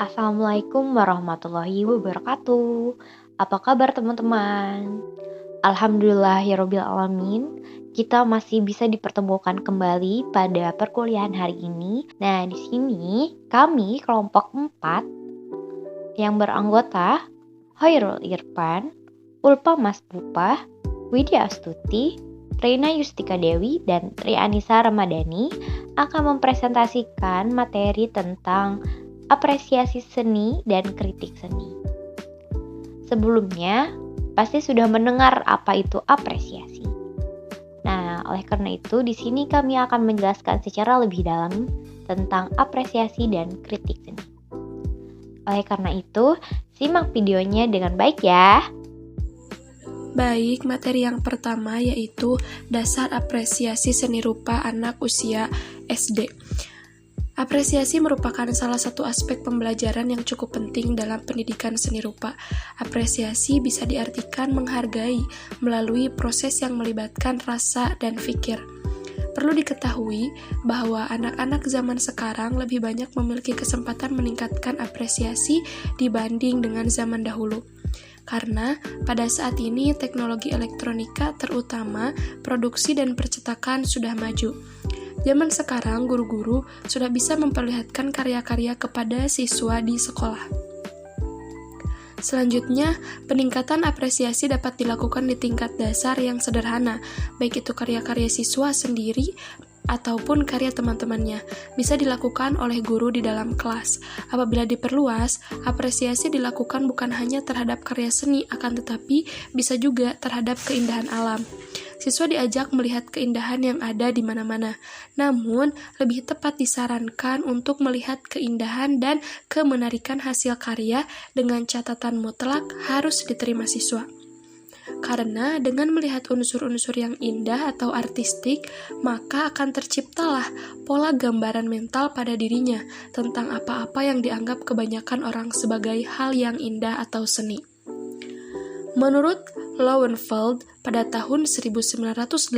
Assalamualaikum warahmatullahi wabarakatuh. Apa kabar teman-teman? Alhamdulillahirabbil alamin, kita masih bisa dipertemukan kembali pada perkuliahan hari ini. Nah, di sini kami kelompok 4 yang beranggota Hoirul Irfan, Ulpa Mas Bupah, Widya Astuti, Reina Yustika Dewi, dan Tri Anissa Ramadhani akan mempresentasikan materi tentang apresiasi seni dan kritik seni. Sebelumnya, pasti sudah mendengar apa itu apresiasi. Nah, oleh karena itu, di sini kami akan menjelaskan secara lebih dalam tentang apresiasi dan kritik seni. Oleh karena itu, simak videonya dengan baik ya. Baik, materi yang pertama yaitu dasar apresiasi seni rupa anak usia SD. Apresiasi merupakan salah satu aspek pembelajaran yang cukup penting dalam pendidikan seni rupa. Apresiasi bisa diartikan menghargai melalui proses yang melibatkan rasa dan pikir. Perlu diketahui bahwa anak-anak zaman sekarang lebih banyak memiliki kesempatan meningkatkan apresiasi dibanding dengan zaman dahulu. Karena pada saat ini teknologi elektronika terutama produksi dan percetakan sudah maju. Zaman sekarang guru-guru sudah bisa memperlihatkan karya-karya kepada siswa di sekolah. Selanjutnya, peningkatan apresiasi dapat dilakukan di tingkat dasar yang sederhana, baik itu karya-karya siswa sendiri ataupun karya teman-temannya, bisa dilakukan oleh guru di dalam kelas. Apabila diperluas, apresiasi dilakukan bukan hanya terhadap karya seni, akan tetapi bisa juga terhadap keindahan alam. Siswa diajak melihat keindahan yang ada di mana-mana, namun lebih tepat disarankan untuk melihat keindahan dan kemenarikan hasil karya dengan catatan mutlak harus diterima siswa. Karena dengan melihat unsur-unsur yang indah atau artistik, maka akan terciptalah pola gambaran mental pada dirinya tentang apa-apa yang dianggap kebanyakan orang sebagai hal yang indah atau seni. Menurut Lowenfeld, pada tahun 1982,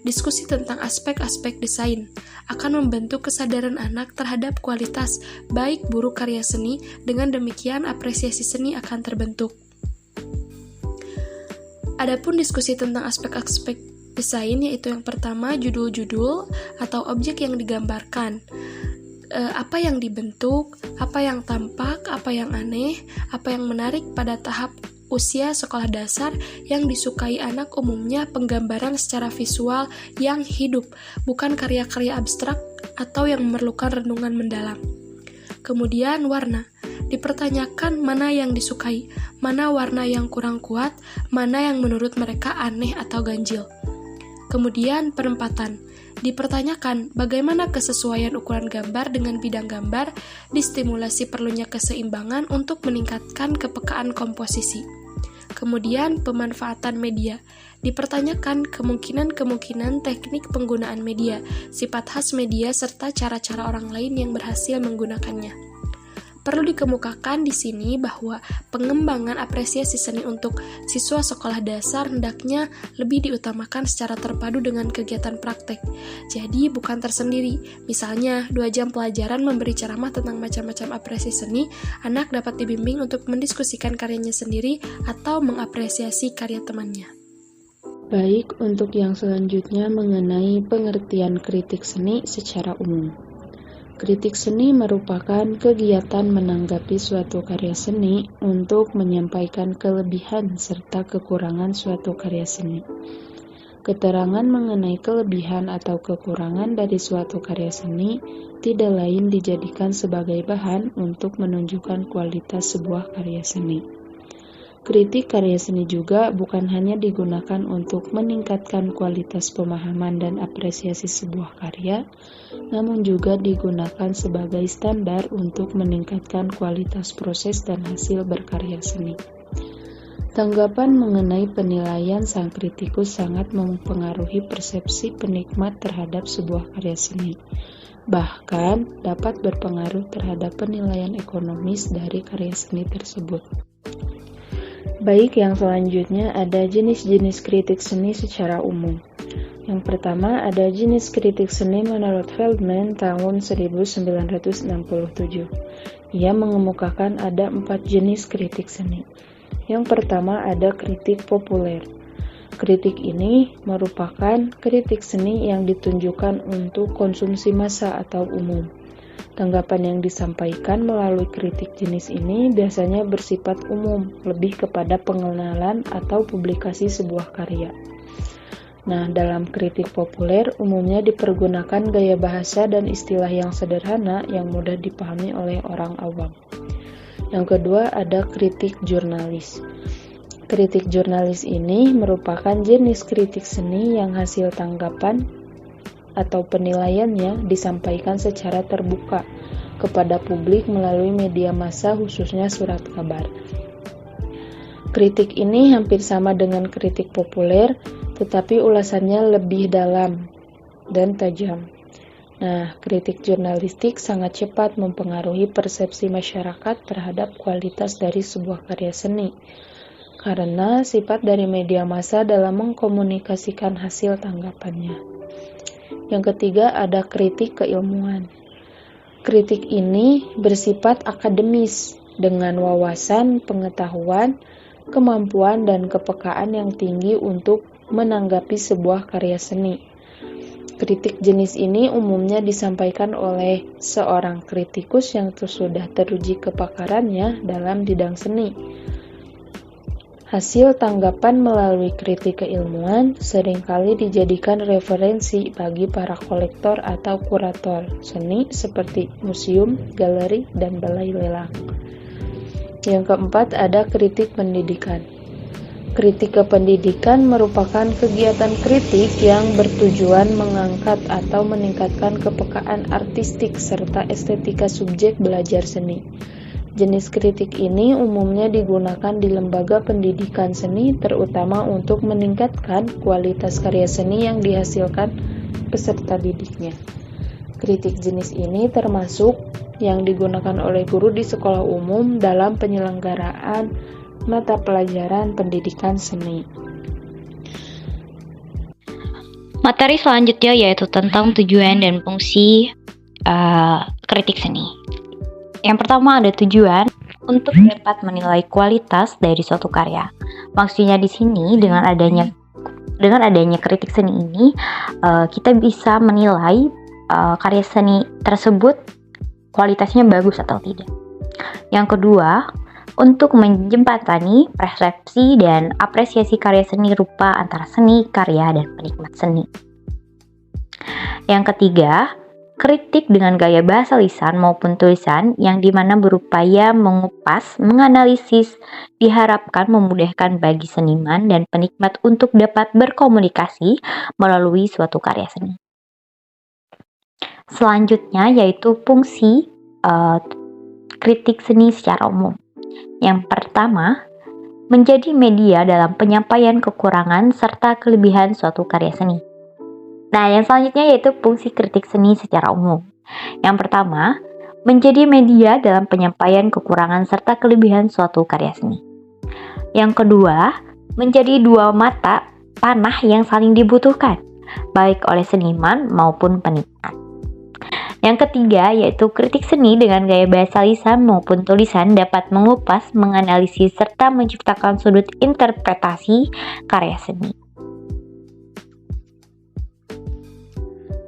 diskusi tentang aspek-aspek desain akan membentuk kesadaran anak terhadap kualitas baik buruk karya seni, dengan demikian apresiasi seni akan terbentuk. Adapun diskusi tentang aspek-aspek desain, yaitu yang pertama judul-judul atau objek yang digambarkan, apa yang dibentuk, apa yang tampak, apa yang aneh, apa yang menarik pada tahap usia sekolah dasar. Yang disukai anak umumnya penggambaran secara visual yang hidup, bukan karya-karya abstrak atau yang memerlukan renungan mendalam. Kemudian warna. Dipertanyakan mana yang disukai, mana warna yang kurang kuat, mana yang menurut mereka aneh atau ganjil. Kemudian penempatan. Dipertanyakan bagaimana kesesuaian ukuran gambar dengan bidang gambar, distimulasi perlunya keseimbangan untuk meningkatkan kepekaan komposisi. Kemudian pemanfaatan media. Dipertanyakan kemungkinan-kemungkinan teknik penggunaan media, sifat khas media, serta cara-cara orang lain yang berhasil menggunakannya. Perlu dikemukakan di sini bahwa pengembangan apresiasi seni untuk siswa sekolah dasar hendaknya lebih diutamakan secara terpadu dengan kegiatan praktek. Jadi bukan tersendiri. Misalnya 2 jam pelajaran memberi ceramah tentang macam-macam apresiasi seni, anak dapat dibimbing untuk mendiskusikan karyanya sendiri atau mengapresiasi karya temannya. Baik, untuk yang selanjutnya mengenai pengertian kritik seni secara umum. Kritik seni merupakan kegiatan menanggapi suatu karya seni untuk menyampaikan kelebihan serta kekurangan suatu karya seni. Keterangan mengenai kelebihan atau kekurangan dari suatu karya seni tidak lain dijadikan sebagai bahan untuk menunjukkan kualitas sebuah karya seni. Kritik karya seni juga bukan hanya digunakan untuk meningkatkan kualitas pemahaman dan apresiasi sebuah karya, namun juga digunakan sebagai standar untuk meningkatkan kualitas proses dan hasil berkarya seni. Tanggapan mengenai penilaian sang kritikus sangat mempengaruhi persepsi penikmat terhadap sebuah karya seni. Bahkan dapat berpengaruh terhadap penilaian ekonomis dari karya seni tersebut. Baik, yang selanjutnya ada jenis-jenis kritik seni secara umum. Yang pertama ada jenis kritik seni menurut Feldman tahun 1967. Ia mengemukakan ada 4 jenis kritik seni. Yang pertama ada kritik populer. Kritik ini merupakan kritik seni yang ditunjukkan untuk konsumsi massa atau umum. Tanggapan yang disampaikan melalui kritik jenis ini biasanya bersifat umum, lebih kepada pengenalan atau publikasi sebuah karya. Nah, dalam kritik populer umumnya dipergunakan gaya bahasa dan istilah yang sederhana yang mudah dipahami oleh orang awam. Yang kedua ada kritik jurnalis. Kritik jurnalis ini merupakan jenis kritik seni yang hasil tanggapan atau penilaiannya disampaikan secara terbuka kepada publik melalui media massa khususnya surat kabar. Kritik ini hampir sama dengan kritik populer, tetapi ulasannya lebih dalam dan tajam. Nah, kritik jurnalistik sangat cepat mempengaruhi persepsi masyarakat terhadap kualitas dari sebuah karya seni, karena sifat dari media massa dalam mengkomunikasikan hasil tanggapannya. Yang ketiga ada kritik keilmuan. Kritik ini bersifat akademis, dengan wawasan, pengetahuan, kemampuan, dan kepekaan yang tinggi untuk menanggapi sebuah karya seni. Kritik jenis ini umumnya disampaikan oleh seorang kritikus yang sudah teruji kepakarannya dalam bidang seni. Hasil tanggapan melalui kritik keilmuan seringkali dijadikan referensi bagi para kolektor atau kurator seni seperti museum, galeri, dan balai lelang. Yang keempat ada kritik pendidikan. Kritik kependidikan merupakan kegiatan kritik yang bertujuan mengangkat atau meningkatkan kepekaan artistik serta estetika subjek belajar seni. Jenis kritik ini umumnya digunakan di lembaga pendidikan seni terutama untuk meningkatkan kualitas karya seni yang dihasilkan peserta didiknya. Kritik jenis ini termasuk yang digunakan oleh guru di sekolah umum dalam penyelenggaraan mata pelajaran pendidikan seni. Materi selanjutnya yaitu tentang tujuan dan fungsi kritik seni. Yang pertama ada tujuan untuk dapat menilai kualitas dari suatu karya. Maksudnya di sini dengan adanya kritik seni ini kita bisa menilai karya seni tersebut kualitasnya bagus atau tidak. Yang kedua, untuk menjembatani persepsi dan apresiasi karya seni rupa antara seni, karya, dan penikmat seni. Yang ketiga, kritik dengan gaya bahasa lisan maupun tulisan yang dimana berupaya mengupas, menganalisis, diharapkan memudahkan bagi seniman dan penikmat untuk dapat berkomunikasi melalui suatu karya seni. Selanjutnya yaitu fungsi kritik seni secara umum. Yang pertama, menjadi media dalam penyampaian kekurangan serta kelebihan suatu karya seni. Nah, yang selanjutnya yaitu fungsi kritik seni secara umum. Yang pertama, menjadi media dalam penyampaian kekurangan serta kelebihan suatu karya seni. Yang kedua, menjadi dua mata panah yang saling dibutuhkan, baik oleh seniman maupun penikmat. Yang ketiga, yaitu kritik seni dengan gaya bahasa lisan maupun tulisan dapat mengupas, menganalisis, serta menciptakan sudut interpretasi karya seni.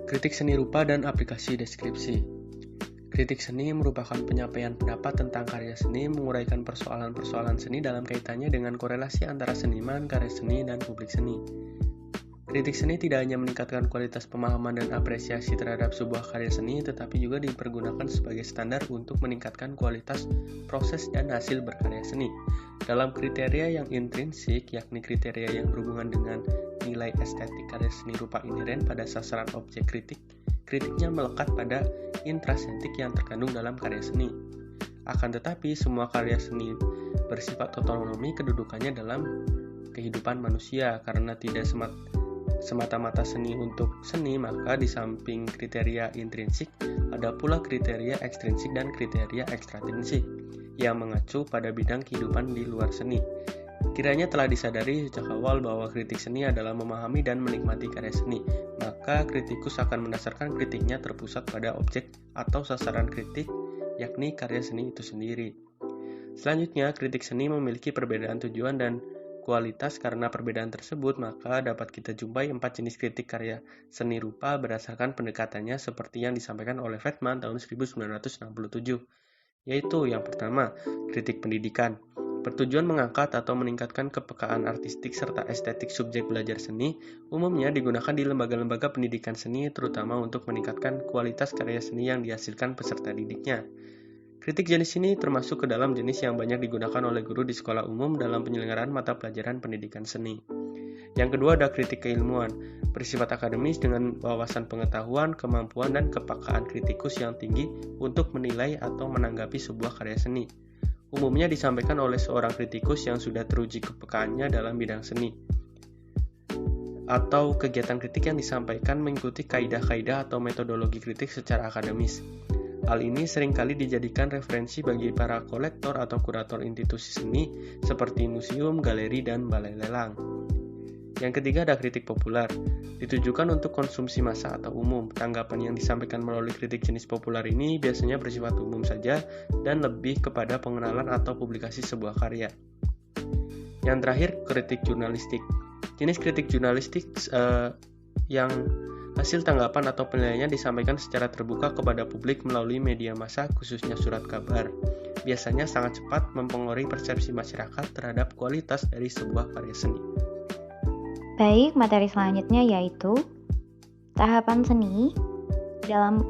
Kritik seni rupa dan aplikasi deskripsi. Kritik seni merupakan penyampaian pendapat tentang karya seni, menguraikan persoalan-persoalan seni dalam kaitannya dengan korelasi antara seniman, karya seni, dan publik seni. Kritik seni tidak hanya meningkatkan kualitas pemahaman dan apresiasi terhadap sebuah karya seni, tetapi juga dipergunakan sebagai standar untuk meningkatkan kualitas proses dan hasil berkarya seni. Dalam kriteria yang intrinsik, yakni kriteria yang berhubungan dengan nilai estetik karya seni rupa inheren pada sasaran objek kritik, kritiknya melekat pada intrasentik yang terkandung dalam karya seni. Akan tetapi, semua karya seni bersifat otonomi kedudukannya dalam kehidupan manusia, karena tidak semata-mata seni untuk seni, maka di samping kriteria intrinsik, ada pula kriteria ekstrinsik dan kriteria ekstratrinsik yang mengacu pada bidang kehidupan di luar seni. Kiranya telah disadari sejak awal bahwa kritik seni adalah memahami dan menikmati karya seni, maka kritikus akan mendasarkan kritiknya terpusat pada objek atau sasaran kritik, yakni karya seni itu sendiri. Selanjutnya, kritik seni memiliki perbedaan tujuan dan kualitas. Karena perbedaan tersebut, maka dapat kita jumpai 4 jenis kritik karya seni rupa berdasarkan pendekatannya seperti yang disampaikan oleh Feldman tahun 1967, yaitu yang pertama, kritik pendidikan. Bertujuan mengangkat atau meningkatkan kepekaan artistik serta estetik subjek belajar seni, umumnya digunakan di lembaga-lembaga pendidikan seni, terutama untuk meningkatkan kualitas karya seni yang dihasilkan peserta didiknya. Kritik jenis ini termasuk ke dalam jenis yang banyak digunakan oleh guru di sekolah umum dalam penyelenggaraan mata pelajaran pendidikan seni. Yang kedua ada kritik keilmuan, bersifat akademis dengan wawasan pengetahuan, kemampuan, dan kepekaan kritikus yang tinggi untuk menilai atau menanggapi sebuah karya seni. Umumnya disampaikan oleh seorang kritikus yang sudah teruji kepekaannya dalam bidang seni. Atau kegiatan kritik yang disampaikan mengikuti kaidah-kaidah atau metodologi kritik secara akademis. Hal ini seringkali dijadikan referensi bagi para kolektor atau kurator institusi seni seperti museum, galeri, dan balai lelang. Yang ketiga ada kritik populer, ditujukan untuk konsumsi massa atau umum. Tanggapan yang disampaikan melalui kritik jenis populer ini biasanya bersifat umum saja dan lebih kepada pengenalan atau publikasi sebuah karya. Yang terakhir, kritik jurnalistik. Jenis kritik jurnalistik yang hasil tanggapan atau penilaiannya disampaikan secara terbuka kepada publik melalui media massa, khususnya surat kabar. Biasanya sangat cepat mempengaruhi persepsi masyarakat terhadap kualitas dari sebuah karya seni. Baik, materi selanjutnya yaitu tahapan seni dalam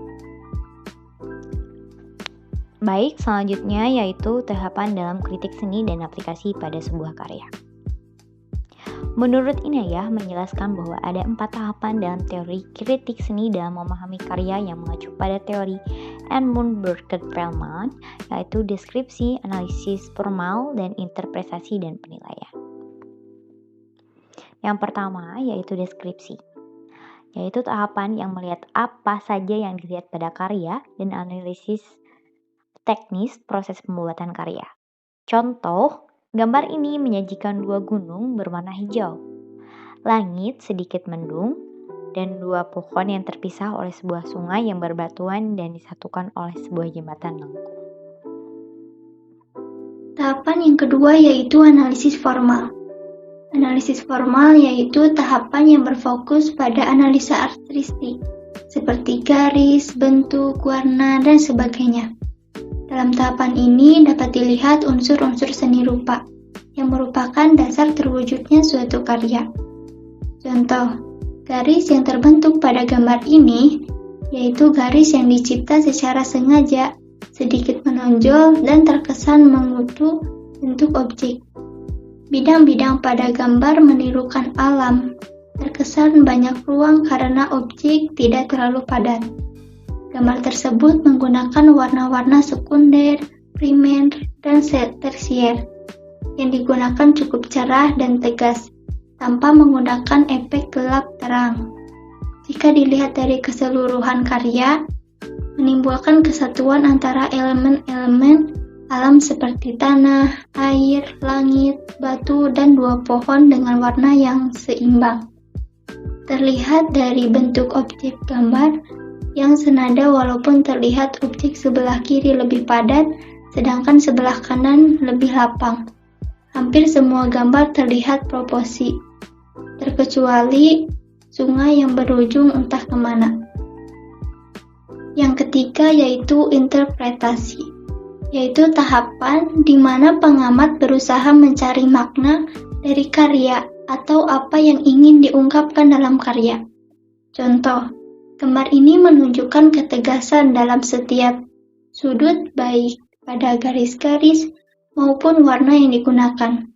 kritik seni dan aplikasi pada sebuah karya. Menurut Inayah menjelaskan bahwa ada 4 tahapan dalam teori kritik seni dalam memahami karya yang mengacu pada teori Edmund Burkert-Feldman, yaitu deskripsi, analisis formal, dan interpretasi dan penilaian. Yang pertama yaitu deskripsi, yaitu tahapan yang melihat apa saja yang dilihat pada karya dan analisis teknis proses pembuatan karya. Contoh, gambar ini menyajikan 2 gunung berwarna hijau, langit sedikit mendung, dan 2 pohon yang terpisah oleh sebuah sungai yang berbatuan dan disatukan oleh sebuah jembatan lengkung. Tahapan yang kedua yaitu analisis formal. Analisis formal yaitu tahapan yang berfokus pada analisa artistik, seperti garis, bentuk, warna, dan sebagainya. Dalam tahapan ini dapat dilihat unsur-unsur seni rupa, yang merupakan dasar terwujudnya suatu karya. Contoh, garis yang terbentuk pada gambar ini, yaitu garis yang dicipta secara sengaja, sedikit menonjol dan terkesan mengutu bentuk objek. Bidang-bidang pada gambar menirukan alam, terkesan banyak ruang karena objek tidak terlalu padat. Gambar tersebut menggunakan warna-warna sekunder, primer, dan tersier yang digunakan cukup cerah dan tegas, tanpa menggunakan efek gelap terang. Jika dilihat dari keseluruhan karya, menimbulkan kesatuan antara elemen-elemen alam seperti tanah, air, langit, batu, dan 2 pohon dengan warna yang seimbang. Terlihat dari bentuk objek gambar yang senada walaupun terlihat objek sebelah kiri lebih padat, sedangkan sebelah kanan lebih lapang. Hampir semua gambar terlihat proporsi, terkecuali sungai yang berujung entah kemana. Yang ketiga yaitu interpretasi, yaitu tahapan di mana pengamat berusaha mencari makna dari karya atau apa yang ingin diungkapkan dalam karya. Contoh, gambar ini menunjukkan ketegasan dalam setiap sudut baik pada garis-garis maupun warna yang digunakan.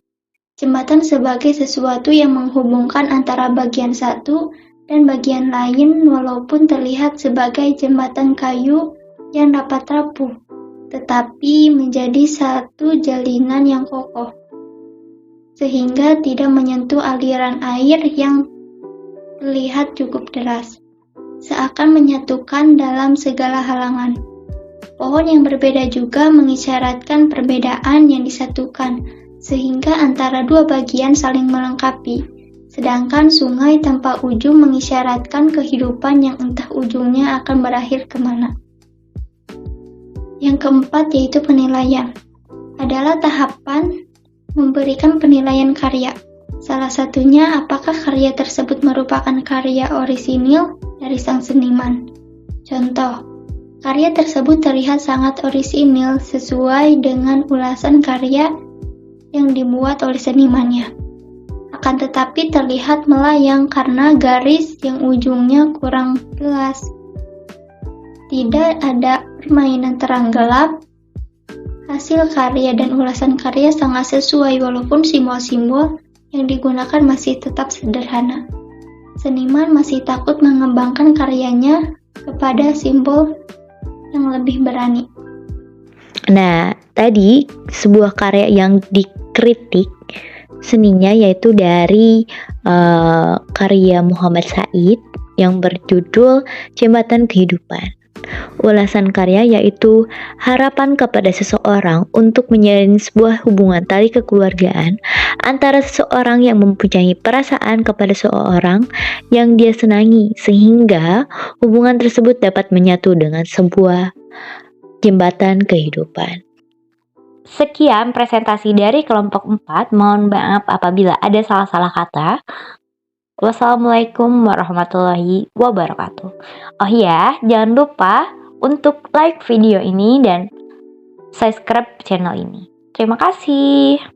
Jembatan sebagai sesuatu yang menghubungkan antara bagian satu dan bagian lain walaupun terlihat sebagai jembatan kayu yang dapat rapuh, tetapi menjadi satu jalinan yang kokoh, sehingga tidak menyentuh aliran air yang terlihat cukup deras, seakan menyatukan dalam segala halangan. Pohon yang berbeda juga mengisyaratkan perbedaan yang disatukan, sehingga antara dua bagian saling melengkapi, sedangkan sungai tanpa ujung mengisyaratkan kehidupan yang entah ujungnya akan berakhir kemana. Yang keempat yaitu penilaian, adalah tahapan memberikan penilaian karya. Salah satunya apakah karya tersebut merupakan karya orisinil dari sang seniman. Contoh, karya tersebut terlihat sangat orisinil sesuai dengan ulasan karya yang dibuat oleh senimannya. Akan tetapi terlihat melayang karena garis yang ujungnya kurang jelas. Tidak ada permainan terang gelap. Hasil karya dan ulasan karya sangat sesuai walaupun simbol-simbol yang digunakan masih tetap sederhana. Seniman masih takut mengembangkan karyanya kepada simbol yang lebih berani. Nah, tadi sebuah karya yang dikritik seninya yaitu dari karya Muhammad Said yang berjudul Jembatan Kehidupan. Ulasan karya yaitu harapan kepada seseorang untuk menjalin sebuah hubungan tali kekeluargaan antara seseorang yang mempunyai perasaan kepada seseorang yang dia senangi, sehingga hubungan tersebut dapat menyatu dengan sebuah jembatan kehidupan. Sekian presentasi dari kelompok 4. Mohon maaf apabila ada salah-salah kata. Wassalamualaikum warahmatullahi wabarakatuh. Oh iya, jangan lupa untuk like video ini dan subscribe channel ini. Terima kasih.